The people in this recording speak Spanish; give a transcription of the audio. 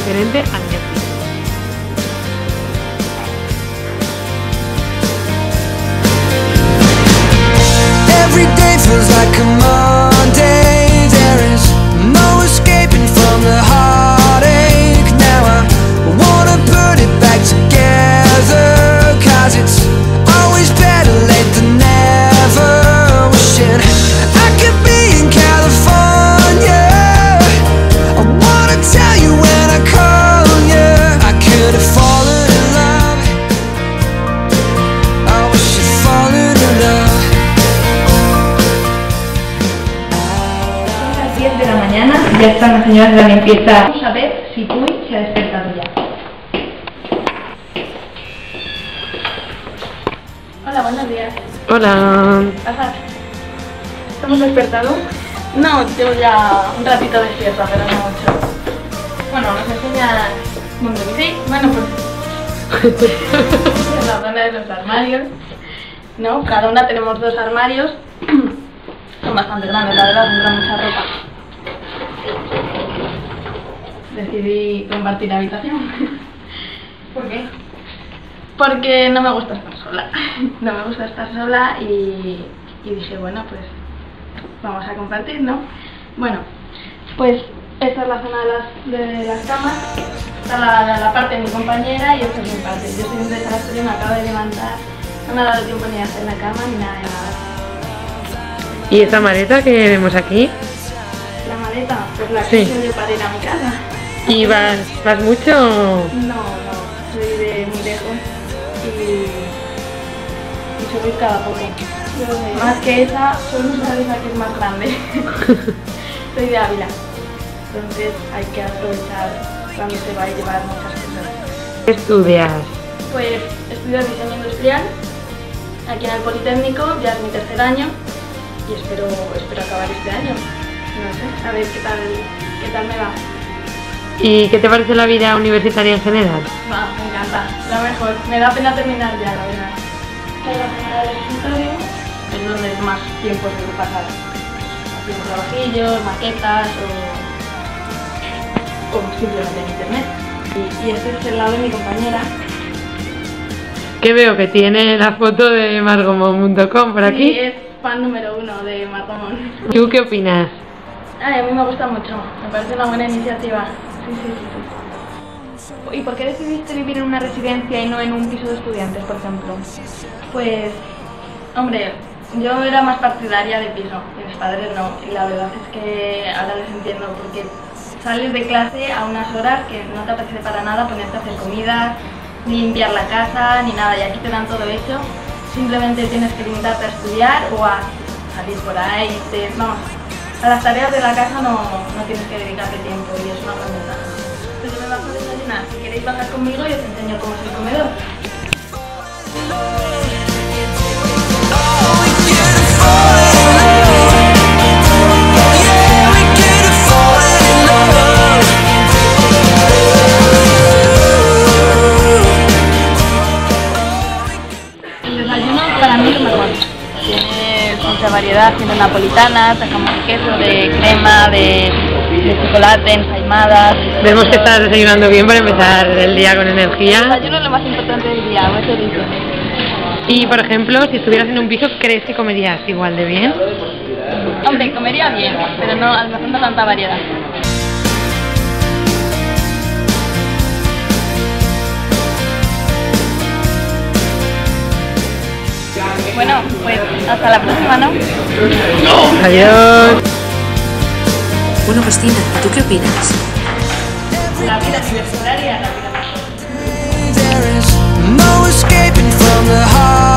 diferente al día siguiente. Every day feels like a Monday. There is no escaping from the heartache. Now I wanna put it back together, 'cause it's always better late than never. Wishing I could be in California. I wanna tell you when I call you. I could have fallen in love. I wish I'd fallen in love. Son las 10 de la mañana, ya están las señoras de la limpieza. Vamos a ver si Puy se ha despertado ya. Hola, buenos días. Hola. Pasad. ¿Hemos despertado? No, llevo ya un ratito despierta, pero no mucho. Bueno, nos enseña dónde vivís. Bueno, pues en la zona de los armarios, ¿no? Cada una tenemos 2 armarios. Son bastante grandes, la verdad, entra mucha ropa. Decidí compartir habitación. ¿Por qué? Porque no me gusta estar sola. No me gusta estar sola y dije, bueno, pues vamos a compartir, ¿no? Bueno, pues esta es la zona de las camas. Esta es la parte de mi compañera y esta es mi parte. Yo estoy un desastre, me acabo de levantar. No me ha dado tiempo ni a hacer la cama ni nada de nada. ¿Y esta maleta que vemos aquí? La maleta, pues la Sí. que uso yo para ir a mi casa. ¿Y vas mucho? No, soy de muy lejos y suelo ir cada poco. Más que esa, solo usar esa que es más grande. Soy de Ávila, entonces hay que aprovechar cuando se va a llevar muchas cosas. ¿Qué estudias? Pues estudio diseño industrial aquí en el Politécnico, ya es mi 3er año y espero acabar este año. No sé, a ver qué tal me va. ¿Y qué te parece la vida universitaria en general? Me encanta, lo mejor. Me da pena terminar ya, la verdad. En la zona del escritorio es donde más tiempo suelo pasar. Haciendo trabajillos, maquetas o simplemente en internet. Y este es el lado de mi compañera. Que veo que tiene la foto de margomon.com por aquí. Sí, es fan número 1 de Margomon. ¿Tú qué opinas? Ay, a mí me gusta mucho, me parece una buena iniciativa. Sí. ¿Y por qué decidiste vivir en una residencia y no en un piso de estudiantes, por ejemplo? Pues, hombre, yo era más partidaria de piso, y mis padres no, y la verdad es que ahora les entiendo, porque sales de clase a unas horas que no te apetece para nada ponerte a hacer comida, ni limpiar la casa, ni nada, y aquí te dan todo hecho, simplemente tienes que limitarte a estudiar o a salir por ahí, vamos. A las tareas de la casa no tienes que dedicarte tiempo y es una gran ventaja. Pues yo me bajo a desayunar. Si queréis bajar conmigo y os enseño cómo es el comedor. El desayuno para mí es lo mejor. Tienes mucha variedad, tiene napolitanas, de jamón y queso, de crema, de chocolate, ensaimadas. Vemos que estás desayunando bien para empezar el día con energía. El desayuno es lo más importante del día, eso dicho. Y por ejemplo, si estuvieras en un piso, ¿crees que comerías igual de bien? Hombre, comería bien, pero no, a lo mejor no tanta variedad. Bueno, pues hasta la próxima, ¿no? Adiós. Bueno, Cristina, ¿tú qué opinas? La vida universitaria, la vida mejor. There is no escaping from the heart.